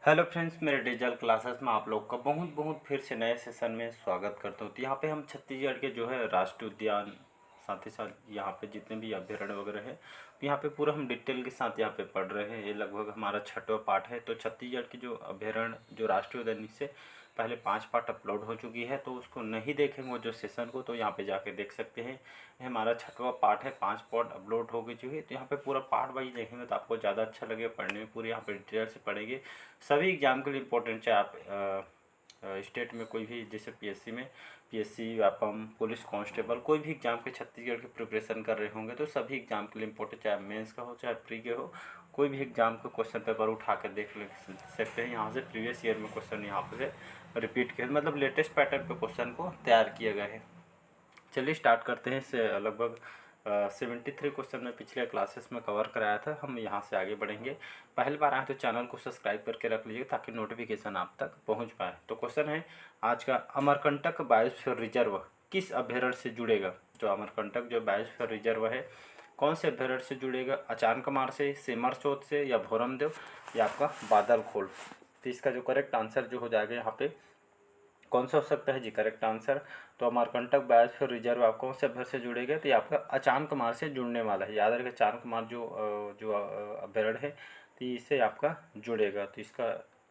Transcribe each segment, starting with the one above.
Hello friends, मेरे digital classes में आप लोग का बहुत बहुत फिर से नए सेशन में स्वागत करता हूँ। तो यहाँ पे हम छत्तीसगढ़ के जो है राष्ट्रीय उद्यान, साथ ही साथ यहाँ पे जितने भी अभ्यारण्य वगैरह है, तो यहाँ पे पूरा हम डिटेल के साथ यहाँ पे पढ़ रहे हैं। ये लगभग हमारा 6वां पार्ट है। तो छत्तीसगढ़ की जो अभ्यारण्य जो राष्ट्रीय उद्यान से पहले 5 पार्ट अपलोड हो चुकी है, तो उसको नहीं देखेंगे वो जो सेशन को, तो यहाँ पे जाके देख सकते हैं। ये हमारा 6वां पार्ट है, 5 पार्ट अपलोड हो चुकी है। तो यहाँ पे पूरा पार्ट वाइज देखेंगे तो आपको ज़्यादा अच्छा लगेगा पढ़ने में। पूरे यहाँ पे डिटेल से पढ़ेंगे। सभी एग्जाम के लिए इम्पोर्टेंट, चाहे आप स्टेट में कोई भी, जैसे पीएससी में पीएससी, व्यापम, पुलिस कांस्टेबल, कोई भी एग्जाम के छत्तीसगढ़ के प्रिपरेशन कर रहे होंगे तो सभी एग्जाम के लिए इम्पोर्टेंट, चाहे मेंस का हो चाहे प्री के हो, कोई भी एग्जाम का क्वेश्चन पेपर उठा कर देख सकते हैं। यहाँ से प्रीवियस ईयर में क्वेश्चन यहाँ पे रिपीट किया, मतलब लेटेस्ट पैटर्न पे क्वेश्चन को तैयार किया गया है। चलिए स्टार्ट करते हैं। से लगभग 73 क्वेश्चन में पिछले क्लासेस में कवर कराया था। हम यहाँ से आगे बढ़ेंगे। पहली बार आए तो चैनल को सब्सक्राइब करके रख लीजिए ताकि नोटिफिकेशन आप तक पहुँच पाए। तो क्वेश्चन है आज का, अमरकंटक बायोस्फीयर रिजर्व किस अभ्यारण्य से जुड़ेगा? जो अमरकंटक जो बायोस्फीयर रिजर्व है, कौन से अभ्यारण्य से जुड़ेगा? अचानकमार से, सिमरसोत से, या भोरमदेव, या आपका बादलखोल? तो इसका जो करेक्ट आंसर जो हो जाएगा यहाँ पे कौन सा हो सकता है जी करेक्ट आंसर? तो अमरकंटक बायोस्फीयर रिजर्व आप कौन से अभ्यारण्य से जुड़ेगा? तो ये आपका अचानकमार से जुड़ने वाला है। याद रखें, अचानकमार जो अभ्यारण्य है, तो इससे आपका जुड़ेगा। तो इसका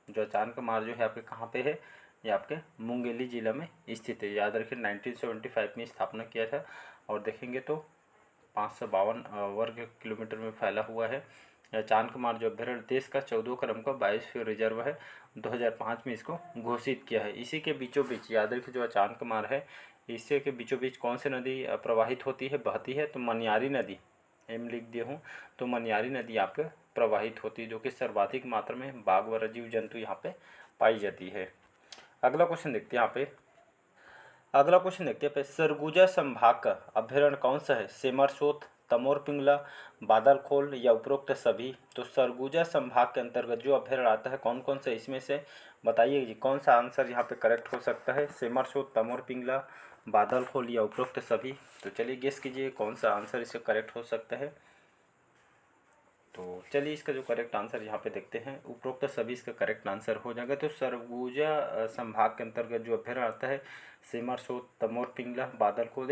जो अचानकमार जो है आपके कहाँ पे है? ये आपके मुंगेली जिला में स्थित है। याद रखें 1975 में स्थापना किया था। और देखेंगे तो 552 वर्ग किलोमीटर में फैला हुआ है। अचानकमार जो अभ्यारण्य देश का 14 क्रम का बायोस्फीयर रिजर्व है। 2005 में इसको घोषित किया है। इसी के बीचों बीच, याद रखिए, जो अचानकमार है, इससे के बीचों बीच कौन सी नदी प्रवाहित होती है, बहती है? तो मनियारी नदी, एम लिख दिया हूँ। तो मनियारी नदी आपके प्रवाहित होती है, जो कि सर्वाधिक मात्रा में बाघ व जीव जंतु यहाँ पे पाई जाती है। अगला क्वेश्चन देखते हैं यहाँ पे। अगला क्वेश्चन देखते हैं, सरगुजा संभाग का अभ्यारण्य कौन सा है? सेमरसोत, तमोर पिंगला, बादलखोल, या उपरोक्त सभी? तो सरगुजा संभाग के अंतर्गत जो अभ्यारण्य आता है कौन कौन सा इसमें से बताइए जी, कौन सा आंसर यहाँ पे करेक्ट हो सकता है? सेमरसोत, तमोर पिंगला, बादलखोल, या उपरोक्त सभी? तो चलिए गेस कीजिए कौन सा आंसर इससे करेक्ट हो सकता है। तो चलिए इसका जो करेक्ट आंसर यहाँ पे देखते हैं, उपरोक्त सभी इसका करेक्ट आंसर हो जाएगा। तो सरगुजा संभाग के अंतर्गत जो अभ्यारण्य आता है, सेमरसोत, तमोर पिंगला, बादलखोल,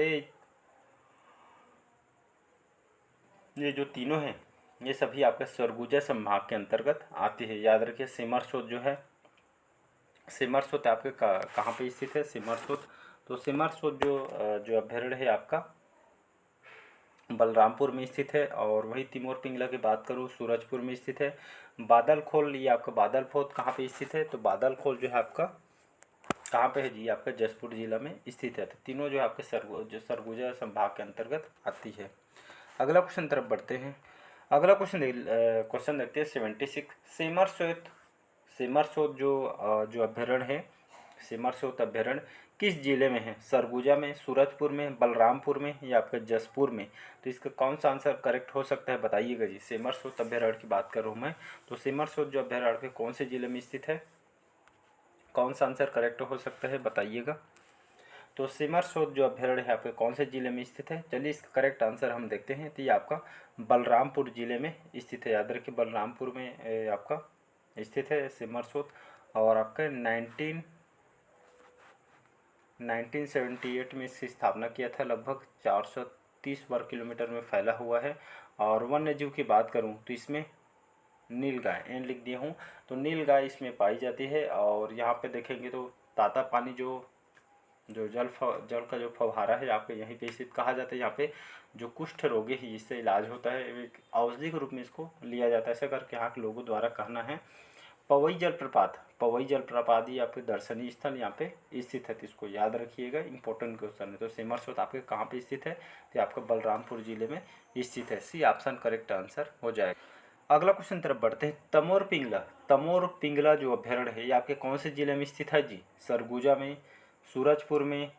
ये जो तीनों हैं, ये सभी आपके सरगुजा संभाग के अंतर्गत आती है। याद रखिए, सिमरसोत जो है, सिमरसोत आपके कहाँ पे स्थित है? सिमरसोत, तो सिमरसोत जो अभ्यारण्य है आपका बलरामपुर में स्थित है। और वही तिमोर पिंगला की बात करूँ, सूरजपुर में स्थित है। बादलखोल, ये आपका बादलखोल कहाँ पे स्थित है? तो बादलखोल जो है आपका कहाँ पे है जी? आपका जसपुर जिला में स्थित है। तो तीनों जो आपके सरगुजा संभाग के अंतर्गत आती है। अगला क्वेश्चन तरफ बढ़ते हैं। अगला क्वेश्चन देखते हैं 76। सिमरसोत, सिमरसोत जो अभ्यारण्य है, सिमरसोत अभ्यारण्य किस जिले में है? सरगुजा में, सूरजपुर में, बलरामपुर में, या आपके जसपुर में? तो इसका कौन सा आंसर करेक्ट हो सकता है बताइएगा जी। सिमरसोत अभ्यारण्य की बात कर रहा हूँ मैं। तो सिमरसोत जो अभ्यारण्य है कौन से जिले में स्थित है? कौन सा आंसर करेक्ट हो सकता है बताइएगा। तो सिमरसोत जो अभ्यारण्य है आपके कौन से जिले में स्थित है? चलिए इसका करेक्ट आंसर हम देखते हैं। तो ये आपका बलरामपुर जिले में स्थित है। याद रखिए, बलरामपुर में आपका स्थित है सिमरसोत। और आपका 1978 में इसकी स्थापना किया था। लगभग 430 वर्ग किलोमीटर में फैला हुआ है। और वन्य जीव की बात करूं तो इसमें नीलगाय, एन लिख दिया हूँ, तो नीलगाय इसमें पाई जाती है। और यहाँ पे देखेंगे तो ताता पानी जो जो जल का जो फव्वारा है आपके यहीं पे स्थित कहा जाता है। यहाँ पे जो कुष्ठ रोगी है जिससे इलाज होता है, एक औषधि के रूप में इसको लिया जाता है, ऐसा करके यहाँ के लोगों द्वारा कहना है। पवई जलप्रपात, पवई जलप्रपात ये आपके दर्शनीय स्थल यहाँ पे स्थित है। तो इसको याद रखिएगा, इंपॉर्टेंट क्वेश्चन है। तो सिमरसोत आपके कहाँ पे स्थित है? तो आपका बलरामपुर जिले में स्थित है। सी ऑप्शन करेक्ट आंसर हो जाएगा। अगला क्वेश्चन तरफ बढ़ते हैं। तमोर पिंगला, तमोर पिंगला जो अभ्यारण्य है ये आपके कौन से जिले में स्थित है जी? सरगुजा में, सूरजपुर में,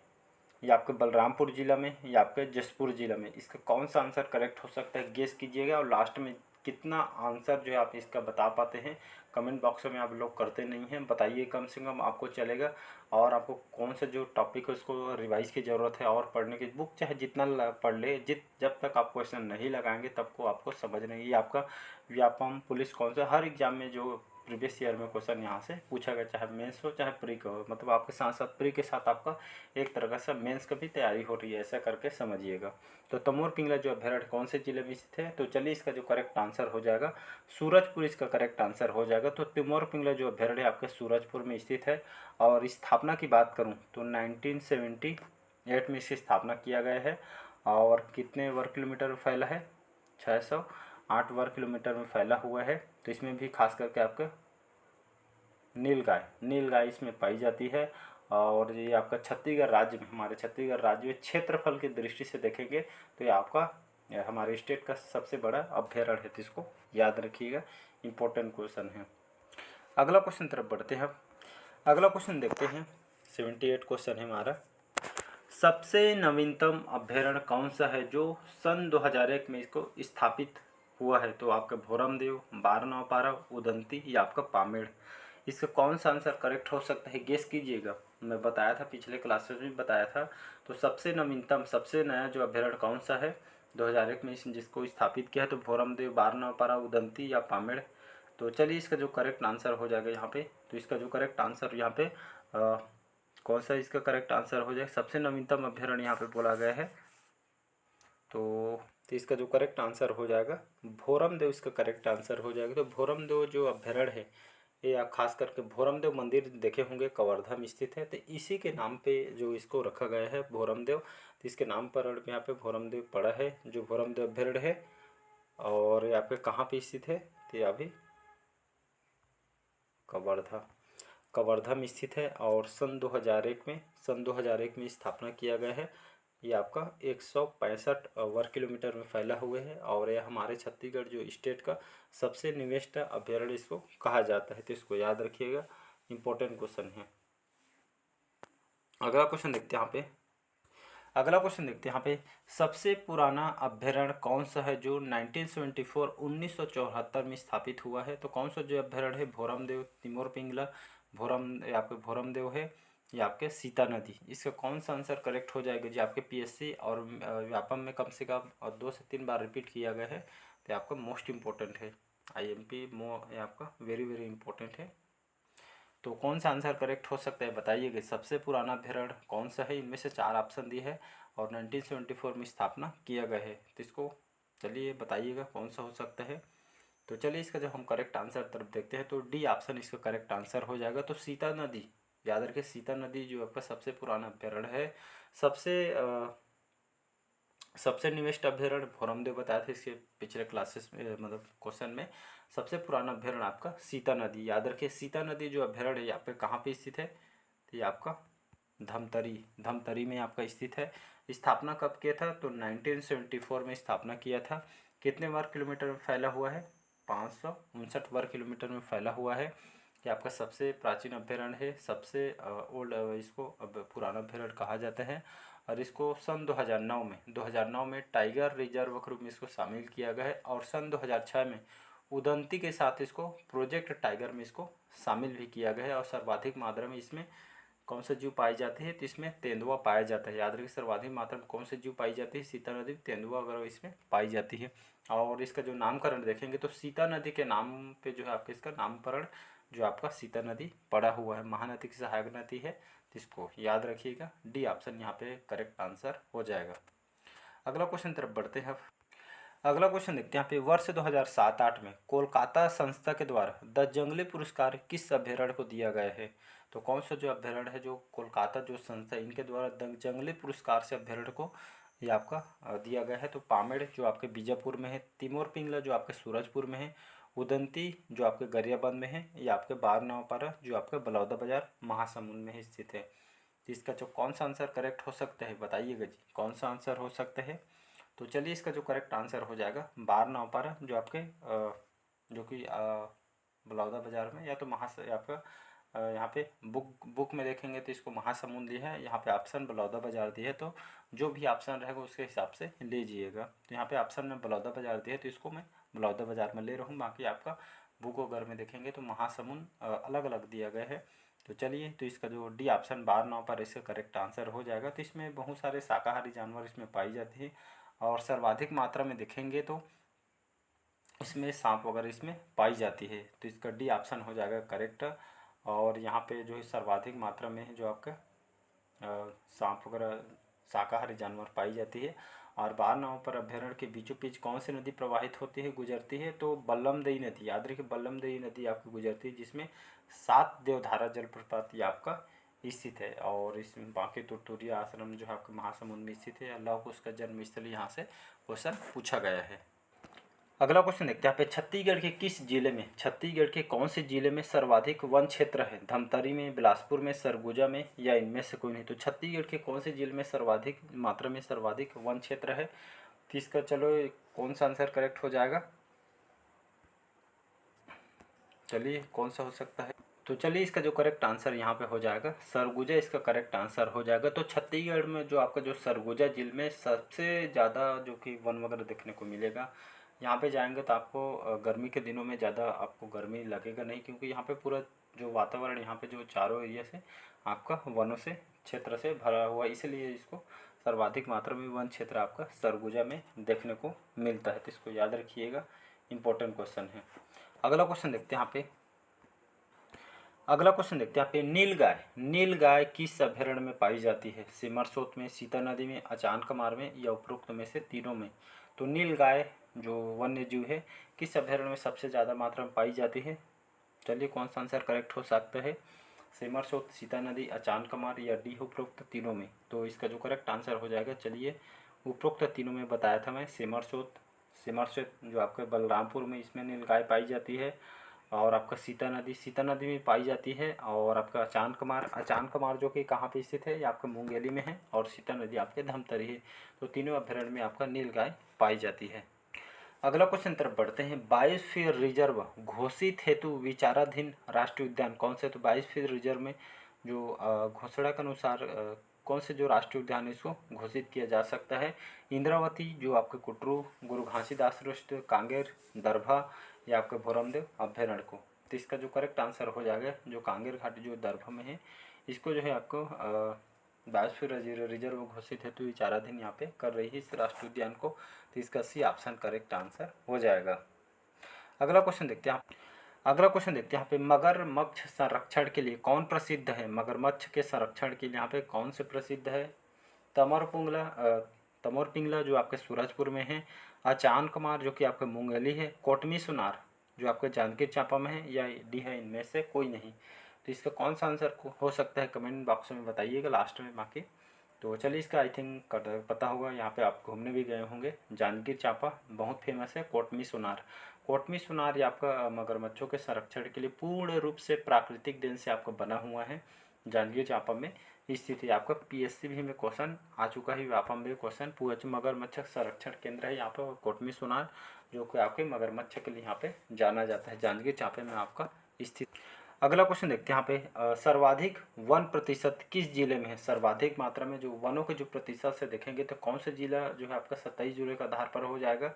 या आपके बलरामपुर जिला में, या आपके जसपुर जिला में? इसका कौन सा आंसर करेक्ट हो सकता है गेस कीजिएगा। और लास्ट में कितना आंसर जो है आप इसका बता पाते हैं, कमेंट बॉक्स में आप लोग करते नहीं हैं, बताइए कम से कम आपको चलेगा। और आपको कौन सा जो टॉपिक है उसको रिवाइज की ज़रूरत है, और पढ़ने की बुक चाहे जितना पढ़ ले, जब तक आप क्वेश्चन नहीं लगाएंगे तब को आपको समझ नहीं। ये आपका व्यापम, पुलिस, कौन सा हर एग्जाम में जो प्रीवियस ईयर में क्वेश्चन यहाँ से पूछा गया, चाहे मेंस हो चाहे प्री का हो, मतलब आपके साथ साथ प्री के साथ आपका एक तरह से मेंस का भी तैयारी हो रही है, ऐसा करके समझिएगा। तो तमोर पिंगला जो अभ्यारण्य कौन से जिले में स्थित है? तो चलिए इसका जो करेक्ट आंसर हो जाएगा सूरजपुर, इसका करेक्ट आंसर हो जाएगा। तो तमोर पिंगला जो अभ्यारण्य आपके सूरजपुर में स्थित है। और स्थापना की बात करूँ तो 1978 में इसकी स्थापना किया गया है। और कितने वर्ग किलोमीटर में फैला है? 608 वर्ग किलोमीटर में फैला हुआ है। तो इसमें भी खास करके आपके नीलगाय इसमें पाई जाती है। और ये आपका छत्तीसगढ़ राज्य में, हमारे छत्तीसगढ़ राज्य में क्षेत्रफल की दृष्टि से देखेंगे तो ये आपका हमारे स्टेट का सबसे बड़ा अभ्यारण्य है, तो इसको याद रखिएगा, इंपॉर्टेंट क्वेश्चन है। अगला क्वेश्चन तरफ बढ़ते हैं। अगला क्वेश्चन देखते हैं, 78 क्वेश्चन है हमारा। सबसे नवीनतम अभ्यारण्य कौन सा है जो सन 2001 में इसको स्थापित हुआ है? तो आपका भोरमदेव, बारनौपारा, उदंती या आपका पामेड़, इसका कौन सा आंसर करेक्ट हो सकता है? गेस कीजिएगा। मैं बताया था, पिछले क्लासेस में बताया था। तो सबसे नवीनतम, सबसे नया जो अभ्यारण्य कौन सा है 2001 में जिसको स्थापित किया है? तो भोरमदेव, बारनौपारा, उदंती या पामेड़। तो चलिए इसका जो करेक्ट आंसर हो जाएगा यहाँ पे, तो इसका जो करेक्ट आंसर यहाँ पे कौन सा इसका करेक्ट आंसर हो जाएगा? सबसे नवीनतम अभ्यारण्य यहाँ पे बोला गया है। तो इसका जो करेक्ट आंसर हो जाएगा भोरमदेव, इसका करेक्ट आंसर हो जाएगा। तो भोरमदेव जो अभ्यारण्य है ये आप खास करके भोरमदेव मंदिर देखे होंगे, कवर्धा में स्थित है। तो इसी के नाम पे जो इसको रखा गया है भोरमदेव, तो इसके नाम पर यहाँ पे भोरमदेव पड़ा है, जो भोरमदेव अभ्यारण्य है। और ये आपके कहाँ पे स्थित है? तो ये अभी कवर्धा में स्थित है। और सन 2001 में स्थापना किया गया है। ये आपका 165 वर्ग किलोमीटर में फैला हुआ है। और यह हमारे छत्तीसगढ़ जो स्टेट का सबसे निवेस्ट अभ्यारण्य इसको कहा जाता है, तो इसको याद रखिएगा, इंपॉर्टेंट क्वेश्चन है। अगला क्वेश्चन देखते हैं यहाँ पे। अगला क्वेश्चन देखते हैं यहाँ पे, सबसे पुराना अभ्यारण्य कौन सा है जो 1974 में स्थापित हुआ है? तो कौन सा जो अभ्यारण्य है? भोरमदेव, तिमोर पिंगला, आपके भोरमदेव है या आपके सीता नदी, इसका कौन सा आंसर करेक्ट हो जाएगा? जी आपके पीएससी और व्यापम में कम से कम 2 से 3 बार रिपीट किया गया है, तो आपका मोस्ट इम्पोर्टेंट है। IMP ये आपका वेरी वेरी इंपॉर्टेंट है। तो कौन सा आंसर करेक्ट हो सकता है बताइएगा? सबसे पुराना अभ्यारण्य कौन सा है? इनमें से 4 ऑप्शन दिए है और 1974 में स्थापना किया गया है, तो इसको चलिए बताइएगा कौन सा हो सकता है। तो चलिए इसका जब हम करेक्ट आंसर तरफ देखते हैं तो डी ऑप्शन इसका करेक्ट आंसर हो जाएगा। तो सीता नदी, याद रखिए सीता नदी जो आपका सबसे पुराना अभ्यारण्य है, सबसे निवेस्ट अभ्यारण्य भोरमदेव बताया था इसके पिछले क्लासेस में, मतलब क्वेश्चन में। सबसे पुराना अभ्यारण्य आपका सीता नदी, याद रखिए सीता नदी जो अभ्यारण्य है यहाँ पे कहाँ पे स्थित है? तो ये आपका धमतरी में आपका स्थित है। स्थापना कब किया था? तो 1974 में स्थापना किया था। कितने वर्ग किलोमीटर में फैला हुआ है? 559 वर्ग किलोमीटर में फैला हुआ है। ये आपका सबसे प्राचीन अभ्यारण्य है, सबसे ओल्ड इसको अब पुराना अभ्यारण्य कहा जाता है। और इसको सन 2009 में टाइगर रिजर्व के रूप में इसको शामिल किया गया है। और सन 2006 में उदंती के साथ इसको प्रोजेक्ट टाइगर में इसको शामिल भी किया गया है। और सर्वाधिक मात्रा में इसमें कौन सा जीव पाई जाती है? तो इसमें तेंदुआ पाया जाता है। याद रखिए सर्वाधिक मात्रा में कौन से जीव पाई जाती है? सीता नदी तेंदुआ वगैरह इसमें पाई जाती है। और इसका जो नामकरण देखेंगे तो सीता नदी के नाम पे जो है आपका इसका नामकरण जो आपका सीता नदी पड़ा हुआ है, महानदी की सहायक नदी है, इसको याद रखिएगा। डी ऑप्शन यहाँ पे करेक्ट आंसर हो जाएगा। अगला क्वेश्चन तरफ बढ़ते हैं। अगला क्वेश्चन देखते हैं यहाँ पे, वर्ष 2007-8 में कोलकाता संस्था के द्वारा द जंगली पुरस्कार किस अभ्यारण्य को दिया गया है? तो कौन सा जो अभ्यारण्य है जो कोलकाता जो संस्था इनके द्वारा द जंगली पुरस्कार से अभ्यारण्य को ये आपका दिया गया है? तो पामेड़ जो आपके बीजापुर में है, तिमोर पिंगला जो आपके सूरजपुर में है, उदंती जो आपके गरियाबंद में है, या आपके बारनौपारा जो आपके बलौदा बाजार महासमुंद में स्थित है। तो इसका जो कौन सा आंसर करेक्ट हो सकता है बताइएगा जी, कौन सा आंसर हो सकता है? तो चलिए इसका जो करेक्ट आंसर हो जाएगा बारनौपारा जो आपके जो कि बलौदा बाजार में, या तो आपका यहाँ पे बुक में देखेंगे तो इसको महासमुंद दिया है, यहाँ पे ऑप्शन बलौदा बाजार दिया है। तो जो भी ऑप्शन रहेगा उसके हिसाब से लीजिएगा। तो यहाँ पे ऑप्शन में बलौदा बाजार दिया है तो इसको मैं बलौदा बाजार में ले रहा हूँ। बाकी आपका बुक वगैरह में देखेंगे तो महासमुंद अलग अलग दिया गया है। तो चलिए, तो इसका जो डी ऑप्शन बारनौपारा इसका करेक्ट आंसर हो जाएगा। तो इसमें बहुत सारे शाकाहारी जानवर इसमें पाई जाती है। और सर्वाधिक मात्रा में देखेंगे तो इसमें सांप वगैरह इसमें पाई जाती है। तो इसका डी ऑप्शन हो जाएगा करेक्ट। और यहाँ पे जो है सर्वाधिक मात्रा में है जो आपका सांप वगैरह शाकाहारी जानवर पाई जाती है। और 12 नवंबर अभ्यारण्य के बीचों बीच कौन सी नदी प्रवाहित होती है, गुजरती है? तो बल्लमदेई नदी, याद रखिए बल्लमदेई नदी आपकी गुजरती है, जिसमें 7 देवधारा जलप्रपात ये आपका स्थित है। और इसमें बांके तुरतुरिया आश्रम जो है आपके महासमुंद में स्थित है। अल्लाह को उसका जन्म स्थल यहाँ से क्वेश्चन पूछा गया है। अगला क्वेश्चन देखते हैं यहाँ पे, छत्तीसगढ़ के किस जिले में, छत्तीसगढ़ के कौन से जिले में सर्वाधिक वन क्षेत्र है? धमतरी में, बिलासपुर में, सरगुजा में, या इनमें से कोई नहीं? तो छत्तीसगढ़ के कौन से जिले में सर्वाधिक मात्रा में सर्वाधिक वन क्षेत्र है? तो इसका चलो कौन सा आंसर करेक्ट हो जाएगा? चलिए कौन सा हो सकता है? तो चलिए इसका जो करेक्ट आंसर यहाँ पे हो जाएगा सरगुजा, इसका करेक्ट आंसर हो जाएगा। तो छत्तीसगढ़ में जो आपका जो सरगुजा जिले में सबसे ज़्यादा जो कि वन वगैरह देखने को मिलेगा। यहाँ पे जाएंगे तो आपको गर्मी के दिनों में ज़्यादा आपको गर्मी लगेगा नहीं, क्योंकि यहाँ पे पूरा जो वातावरण यहाँ पे जो चारों एरिया से आपका वनों से क्षेत्र से भरा हुआ, इसलिए इसको सर्वाधिक मात्रा में वन क्षेत्र आपका सरगुजा में देखने को मिलता है। तो इसको याद रखिएगा, इंपॉर्टेंट क्वेश्चन है। अगला क्वेश्चन देखते हैं यहाँ पे, अगला क्वेश्चन देखते हैं यहाँ पे, नीलगाय किस अभयारण्य में पाई जाती है? सिमरसोत में, सीता नदी में, अचानकमार में, या उपरोक्त में से तीनों में? तो नीलगाय जो वन्य जीव है किस अभयारण्य में सबसे ज़्यादा मात्रा में पाई जाती है? चलिए कौन सा आंसर करेक्ट हो सकता है? सिमरसोत, सीता नदी, अचानकमार, या डी उपरोक्त तीनों में? तो इसका जो करेक्ट आंसर हो जाएगा, चलिए उपरोक्त तीनों में बताया था मैं, सिमरसोत जो आपके बलरामपुर में इसमें नीलगाय पाई जाती है। और आपका सीता नदी में पाई जाती है। और आपका अचानकमार जो कि कहाँ पे स्थित है, ये आपका मुंगेली में है। और सीता नदी आपके धमतरी है। तो तीनों अभयारण्य में आपका नीलगाय पाई जाती है। अगला क्वेश्चन तरफ बढ़ते हैं, बायोस्फीयर रिजर्व घोषित हेतु विचाराधीन राष्ट्रीय उद्यान कौन से? तो बायोस्फीयर रिजर्व में जो घोषणा के अनुसार कौन से जो राष्ट्रीय उद्यान है इसको घोषित किया जा सकता है? इंद्रावती जो आपके कुटरू, गुरु घासीदास राष्ट्रीय, कांगेर, दरभा, या आपके भोरमदेव अभ्यारण्य को? तो इसका जो करेक्ट आंसर हो जाएगा जो कांगेर घाटी जो दरभा में है, इसको जो है आपको बायोस्फीयर रिजर्व घोषित हेतु विचाराधीन यहाँ पे कर रही है इस राष्ट्रीय उद्यान को। तो इसका सी ऑप्शन करेक्ट आंसर हो जाएगा। अगला क्वेश्चन देखते हैं यहाँ पे, मगरमच्छ संरक्षण के लिए कौन प्रसिद्ध है? मगरमच्छ के संरक्षण के लिए यहाँ पे कौन से प्रसिद्ध है? तमोर पिंगला जो आपके सूरजपुर में है, अचानकमार जो कि आपके मुंगेली है, कोटमी सुनार जो आपके जांजगीर चांपा में है, या डी है इनमें से कोई नहीं? तो इसका कौन सा आंसर हो सकता है कमेंट बॉक्स में बताइएगा लास्ट में बाकी। तो चलिए इसका आई थिंक पता होगा, यहाँ पे आप घूमने भी गए होंगे। जांजगीर चांपा बहुत फेमस है। कोटमी सुनार ये आपका मगरमच्छों के संरक्षण के लिए पूर्ण रूप से प्राकृतिक देन से आपका बना हुआ है। जांजगीर चांपा में स्थित है। आपका पीएससी भी में क्वेश्चन आ चुका है, व्यापम में क्वेश्चन पूछा, मगरमच्छ संरक्षण केंद्र है यहाँ पे कोटमी सुनार, जो कि आपके मगरमच्छ के लिए यहाँ पे जाना जाता है, जांजगीर चांपे में आपका स्थित। अगला क्वेश्चन देखते हैं यहाँ पे, सर्वाधिक वन प्रतिशत किस जिले में है? सर्वाधिक मात्रा में जो वनों के जो प्रतिशत से देखेंगे तो कौन सा जिला जो है आपका 27 जिले का आधार पर हो जाएगा?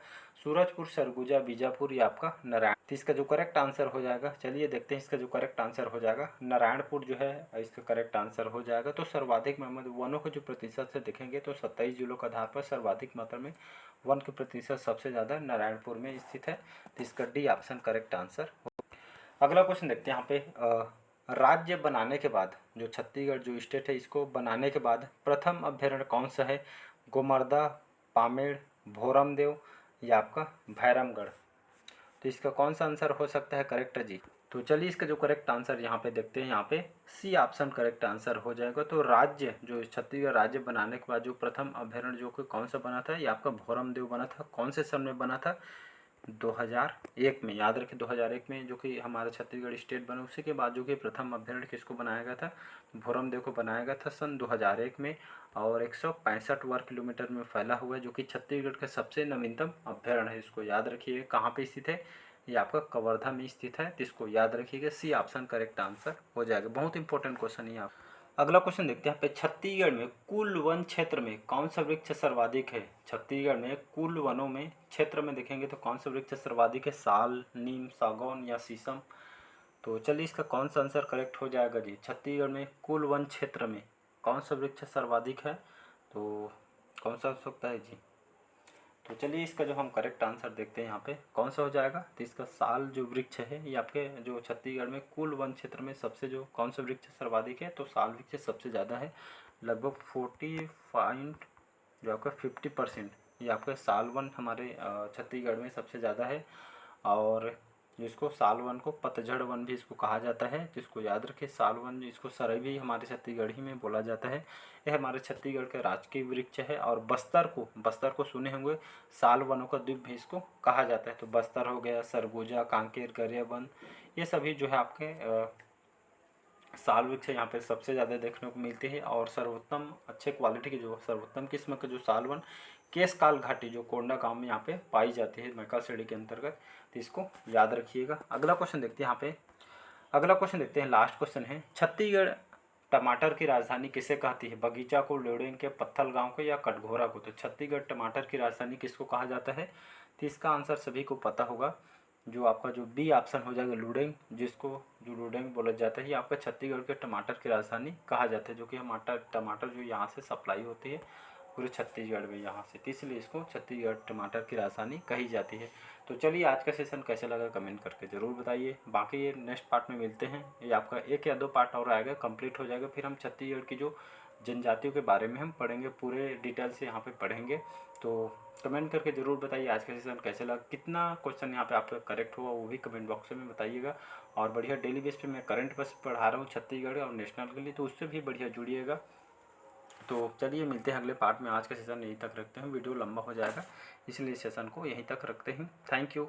सूरजपुर, सरगुजा, बीजापुर, या आपका नारायण? तो इसका जो करेक्ट आंसर हो जाएगा, चलिए देखते हैं इसका जो करेक्ट आंसर हो जाएगा, नारायणपुर जो है इसका करेक्ट आंसर हो जाएगा। तो सर्वाधिक वनों के जो प्रतिशत से देखेंगे तो 27 जिलों के आधार पर सर्वाधिक मात्रा में वन के प्रतिशत सबसे ज़्यादा नारायणपुर में स्थित है। तो इसका डी ऑप्शन करेक्ट आंसर। अगला क्वेश्चन देखते हैं यहाँ पे, राज्य बनाने के बाद जो छत्तीसगढ़ जो स्टेट है इसको बनाने के बाद प्रथम अभ्यारण्य कौन सा है? गोमर्दा, पामेड़, भोरमदेव, या आपका भैरमगढ़? तो इसका कौन सा आंसर हो सकता है करेक्ट जी? तो चलिए इसका जो करेक्ट आंसर यहाँ पे देखते हैं, यहाँ पे सी ऑप्शन करेक्ट आंसर हो जाएगा। तो राज्य जो छत्तीसगढ़ राज्य बनाने के बाद जो प्रथम अभ्यारण्य जो कि कौन सा बना था, ये आपका भोरमदेव बना था। कौन से सन में बना था? 2001 में। याद रखें 2001 में जो कि हमारा छत्तीसगढ़ स्टेट बना, उसी के बाद जो कि प्रथम अभ्यारण्य किसको बनाया गया था? भोरमदेव को बनाया गया था सन 2001 में। और 165 वर्ग किलोमीटर में फैला हुआ है, जो कि छत्तीसगढ़ का सबसे नवीनतम अभ्यारण्य है। इसको याद रखिए कहाँ पे स्थित है, ये आपका कवर्धा में स्थित है। तो इसको याद रखिएगा, सी ऑप्शन करेक्ट आंसर हो जाएगा। बहुत इंपॉर्टेंट क्वेश्चन है आप। अगला क्वेश्चन देखते हैं यहाँ पे, छत्तीसगढ़ में कुल वन क्षेत्र में कौन सा वृक्ष सर्वाधिक है? छत्तीसगढ़ में कुल वनों में क्षेत्र में देखेंगे तो कौन सा वृक्ष सर्वाधिक है? साल, नीम, सागौन, या शीशम? तो चलिए इसका कौन सा आंसर करेक्ट हो जाएगा जी? छत्तीसगढ़ में कुल वन क्षेत्र में कौन सा वृक्ष सर्वाधिक है? तो कौन सा हो सकता है जी? तो चलिए इसका जो हम करेक्ट आंसर देखते हैं यहाँ पे कौन सा हो जाएगा। तो इसका साल जो वृक्ष है ये आपके जो छत्तीसगढ़ में कुल वन क्षेत्र में सबसे जो कौन सा वृक्ष सर्वाधिक है, तो साल वृक्ष सबसे ज़्यादा है। लगभग 45 जो आपका 50% ये आपका साल वन हमारे छत्तीसगढ़ में सबसे ज़्यादा है। और जिसको साल वन को पतझड़ वन भी इसको कहा जाता है, जिसको याद रखें साल वन, इसको सरई भी हमारे छत्तीसगढ़ ही में बोला जाता है। यह हमारे छत्तीसगढ़ का राजकीय वृक्ष है। और बस्तर को सुने होंगे, साल वनों का द्वीप भी इसको कहा जाता है। तो बस्तर हो गया, सरगुजा, कांकेर, गरियाबंद, ये सभी जो है आपके साल वृक्ष यहाँ पे सबसे ज़्यादा देखने को मिलती है। और सर्वोत्तम अच्छे क्वालिटी की जो सर्वोत्तम किस्म का जो सालवन केशकाल घाटी जो कोंडा गांव में यहाँ पे पाई जाती है मैकालसेड़ी के अंतर्गत, तो इसको याद रखिएगा। अगला क्वेश्चन देखते हैं यहाँ पे, अगला क्वेश्चन देखते हैं, लास्ट क्वेश्चन है, छत्तीसगढ़ टमाटर की राजधानी किसे कहती है? बगीचा को, लुडेंग के, पत्थल गाँव को या कटघोरा को? तो छत्तीसगढ़ टमाटर की राजधानी किसको कहा जाता है? तो इसका आंसर सभी को पता होगा, जो आपका जो बी ऑप्शन हो जाएगा लुडेंग, जिसको जो लुडेंग बोला जाता है, ये आपका छत्तीसगढ़ के टमाटर की राजधानी कहा जाता है। जो कि टमाटर जो यहाँ से सप्लाई होती है पूरे छत्तीसगढ़ में यहाँ से, तो इसलिए इसको छत्तीसगढ़ टमाटर की राजधानी कही जाती है। तो चलिए आज का सेशन कैसे लगा कमेंट करके ज़रूर बताइए। बाकी ये नेक्स्ट पार्ट में मिलते हैं, ये आपका 1 या 2 पार्ट और आएगा, कंप्लीट हो जाएगा। फिर हम छत्तीसगढ़ की जो जनजातियों के बारे में हम पढ़ेंगे, पूरे डिटेल से यहाँ पे पढ़ेंगे। तो कमेंट करके ज़रूर बताइए आज का सेशन कैसे लगा, कितना क्वेश्चन यहाँ पे आपका करेक्ट हुआ वो भी कमेंट बॉक्स में बताइएगा। और बढ़िया डेली बेस पे मैं करंट बस पढ़ा रहा हूँ छत्तीसगढ़ और नेशनल के लिए, तो उससे भी बढ़िया जुड़िएगा। तो चलिए मिलते हैं अगले पार्ट में। आज का सेशन यहीं तक रखते हैं, वीडियो लंबा हो जाएगा इसलिए सेशन को यहीं तक रखते हैं। Thank you.